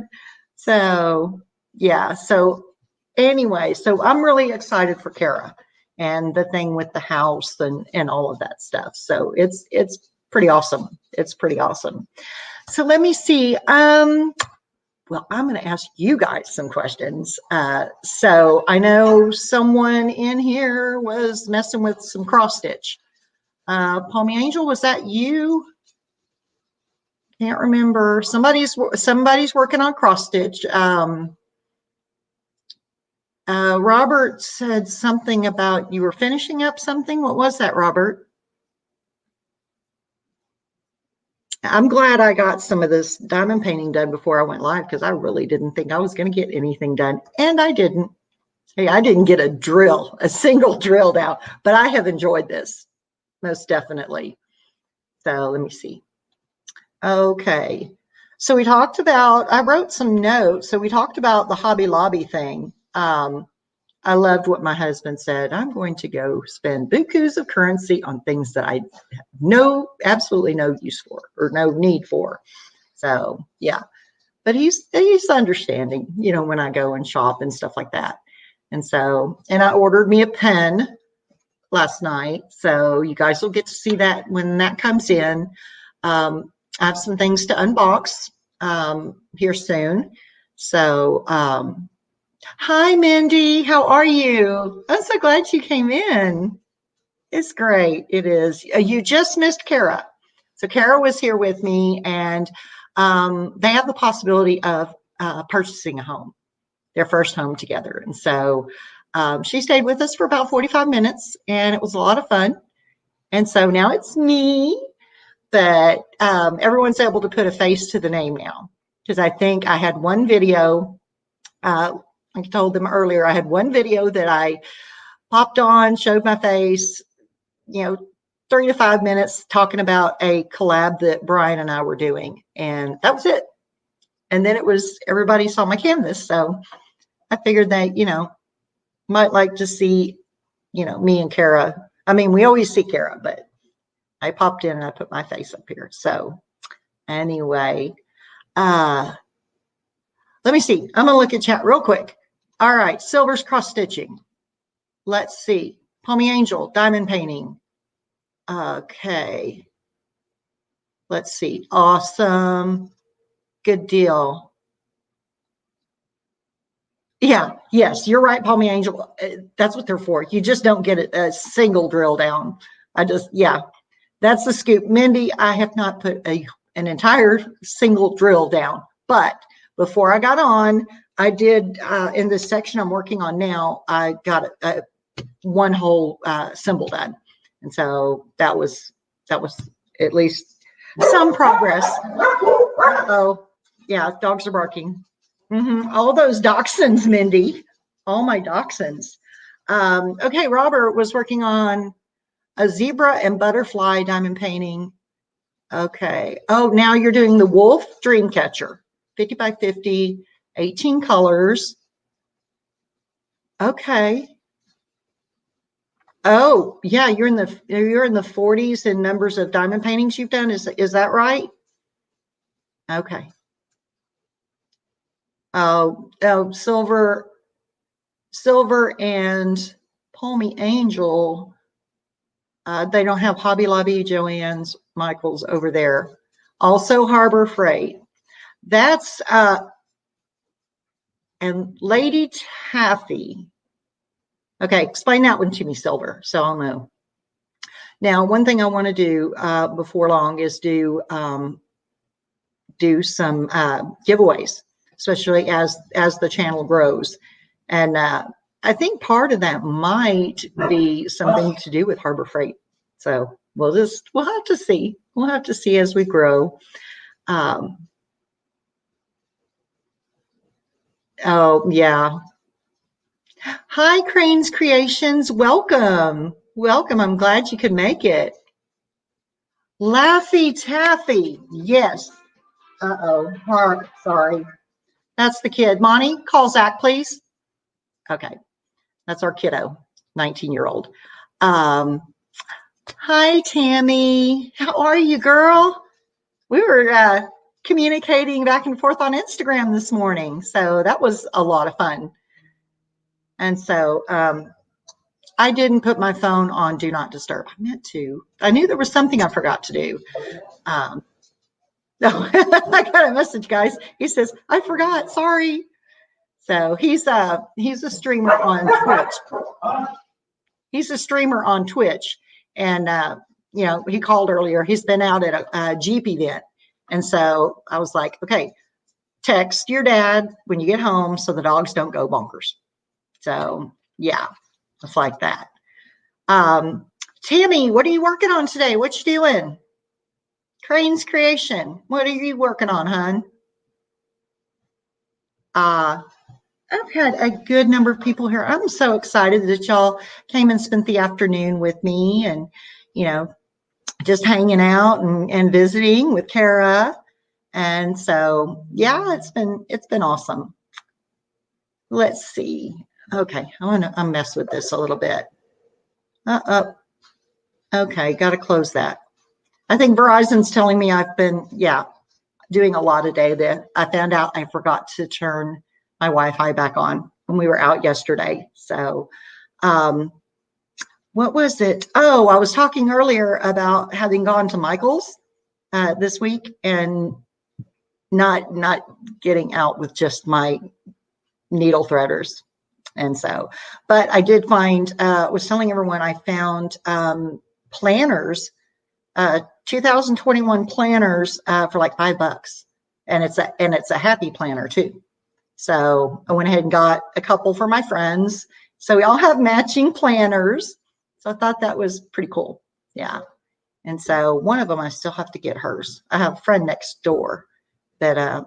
So, yeah. So anyway, so I'm really excited for Kara and the thing with the house and all of that stuff. So it's pretty awesome. It's pretty awesome. So let me see. Well, I'm going to ask you guys some questions. So I know someone in here was messing with some cross stitch. Palmy Angel, was that you? Can't remember. Somebody's working on cross stitch. Robert said something about you were finishing up something. What was that, Robert? I'm glad I got some of this diamond painting done before I went live because I really didn't think I was going to get anything done. And I didn't. Hey, I didn't get a single drill down, but I have enjoyed this most definitely. So let me see. Okay. So we talked about, I wrote some notes. So we talked about the Hobby Lobby thing. I loved what my husband said. I'm going to go spend bukus of currency on things that I have absolutely no use for or no need for. So yeah, but he's understanding, when I go and shop and stuff like that. And so, and I ordered me a pen last night. So you guys will get to see that when that comes in. I have some things to unbox here soon. So, hi, Mindy. How are you? I'm so glad you came in. It's great. It is. You just missed Kara. So Kara was here with me, and they have the possibility of purchasing a home, their first home together. And so she stayed with us for about 45 minutes, and it was a lot of fun. And so now it's me that everyone's able to put a face to the name now, because I think I had one video. I told them earlier, I had one video that I popped on, showed my face, 3 to 5 minutes talking about a collab that Brian and I were doing. And that was it. And then everybody saw my canvas. So I figured they, might like to see, me and Kara. I mean, we always see Kara, but I popped in and I put my face up here. So anyway, let me see. I'm going to look at chat real quick. All right. Silver's cross stitching. Let's see. Palmy Angel, diamond painting. Okay. Let's see. Awesome. Good deal. Yeah. Yes, you're right, Palmy Angel. That's what they're for. You just don't get a single drill down. Yeah, that's the scoop. Mindy, I have not put an entire single drill down, but before I got on, I did, in this section I'm working on now, I got one whole symbol done. And so that was at least some progress. Oh, yeah, dogs are barking. All those dachshunds, Mindy. All my dachshunds. Okay, Robert was working on a zebra and butterfly diamond painting. Okay. Oh, now you're doing the wolf dream catcher. 50 by 50, 18 colors. Okay. Oh, yeah, you're in the 40s in numbers of diamond paintings you've done. Is that right? Okay. Oh, silver and Palmy Angel. They don't have Hobby Lobby, Joann's, Michael's over there. Also Harbor Freight. That's and Lady Taffy. Okay, explain that one to me, Silver, so I'll know. Now, one thing I want to do before long is do some giveaways, especially as the channel grows. And I think part of that might be something to do with Harbor Freight. So we'll have to see. We'll have to see as we grow. Oh, yeah. Hi, Cranes Creations. Welcome. Welcome. I'm glad you could make it. Laffy Taffy. Yes. Uh-oh. Sorry. That's the kid. Monty, call Zach, please. Okay. That's our kiddo, 19-year-old. Hi, Tammy. How are you, girl? We were communicating back and forth on Instagram this morning, so that was a lot of fun. And so I didn't put my phone on Do Not Disturb. I meant to. I knew there was something I forgot to do. No, I got a message, guys. He says, I forgot, sorry. So he's a streamer on Twitch. He's a streamer on Twitch. And, he called earlier. He's been out at a Jeep event. And so I was like, okay, text your dad when you get home so the dogs don't go bonkers. So yeah, it's like that. Tammy, what are you working on today? What you doing? Crane's Creation. What are you working on, hon? I've had a good number of people here. I'm so excited that y'all came and spent the afternoon with me and, just hanging out and visiting with Kara. And so, yeah, it's been awesome. Let's see. Okay, I'll mess with this a little bit. Okay, got to close that. I think Verizon's telling me I've been, doing a lot today. That I found out I forgot to turn my Wi-Fi back on when we were out yesterday. So, what was it? Oh, I was talking earlier about having gone to Michael's this week and not getting out with just my needle threaders. And so, but I did find, was telling everyone I found planners, 2021 planners for like $5. And it's a happy planner too. So I went ahead and got a couple for my friends. So we all have matching planners. So I thought that was pretty cool. Yeah. And so one of them, I still have to get hers. I have a friend next door that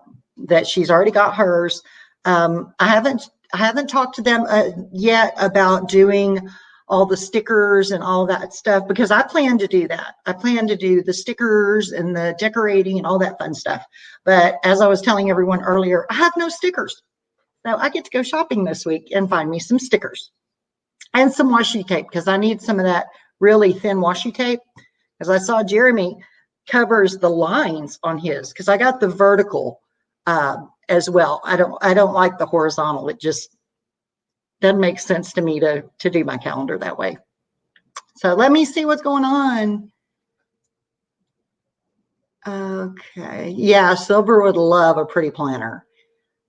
she's already got hers. I haven't talked to them yet about doing all the stickers and all that stuff, because I plan to do that. I plan to do the stickers and the decorating and all that fun stuff. But as I was telling everyone earlier, I have no stickers. So I get to go shopping this week and find me some stickers and some washi tape, because I need some of that really thin washi tape. Because I saw Jeremy covers the lines on his, because I got the vertical as well. I don't like the horizontal. It just doesn't make sense to me to do my calendar that way. So let me see what's going on. Okay. Yeah, Silver would love a pretty planner.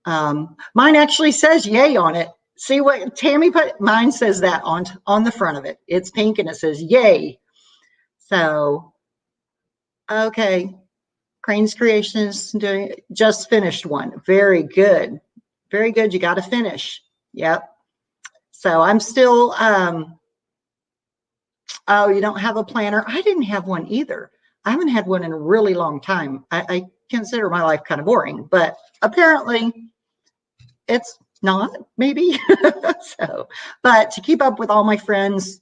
Mine actually says yay on it. See what Tammy put? Mine says that on the front of it. It's pink and it says yay. So, okay. Crane's Creations just finished one. Very good. Very good. You got to finish. Yep. So I'm still, oh, you don't have a planner? I didn't have one either. I haven't had one in a really long time. I consider my life kind of boring, but apparently it's not, maybe. So, but to keep up with all my friends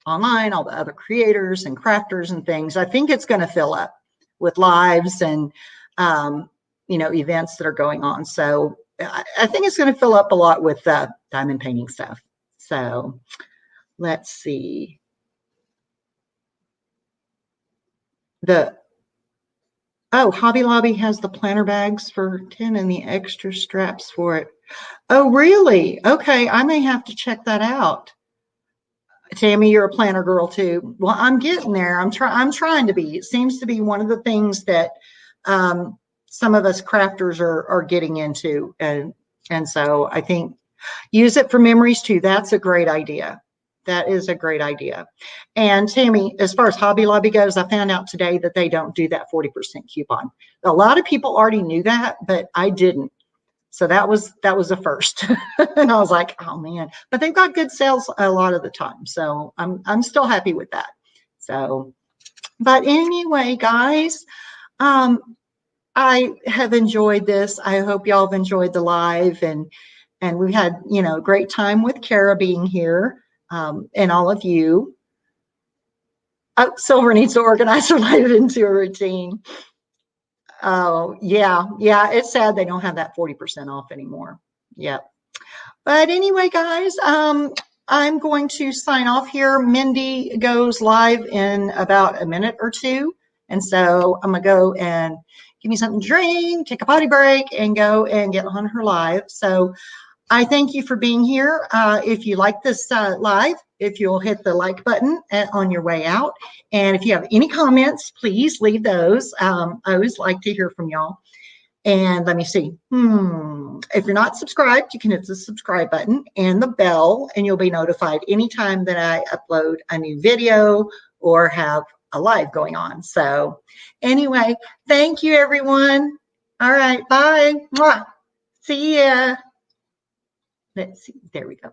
online, all the other creators and crafters and things, I think it's going to fill up with lives and, events that are going on. So I think it's going to fill up a lot with diamond painting stuff. So let's see. Hobby Lobby has the planner bags for 10 and the extra straps for it. Oh, really? Okay, I may have to check that out. Tammy, you're a planner girl too. Well, I'm getting there. I'm trying to be. It seems to be one of the things that some of us crafters are getting into, and so I think use it for memories too. That's a great idea. That is a great idea. And Tammy, as far as Hobby Lobby goes, I found out today that they don't do that 40% coupon. A lot of people already knew that, but I didn't. So that was a first. And I was like, oh man, but they've got good sales a lot of the time. So I'm still happy with that. So, but anyway, guys, I have enjoyed this. I hope y'all have enjoyed the live, and we had, a great time with Kara being here, and all of you. Oh, Silver needs to organize her life into a routine. Oh, yeah. It's sad they don't have that 40% off anymore. Yep. But anyway, guys, I'm going to sign off here. Mindy goes live in about a minute or two. And so I'm going to go and give me something to drink, take a potty break, and go and get on her live. So I thank you for being here. If you like this live, if you'll hit the like button on your way out. And if you have any comments, please leave those. I always like to hear from y'all. And let me see. If you're not subscribed, you can hit the subscribe button and the bell, and you'll be notified anytime that I upload a new video or have a live going on. So anyway, thank you, everyone. All right, bye. Mwah. See ya. Let's see. There we go.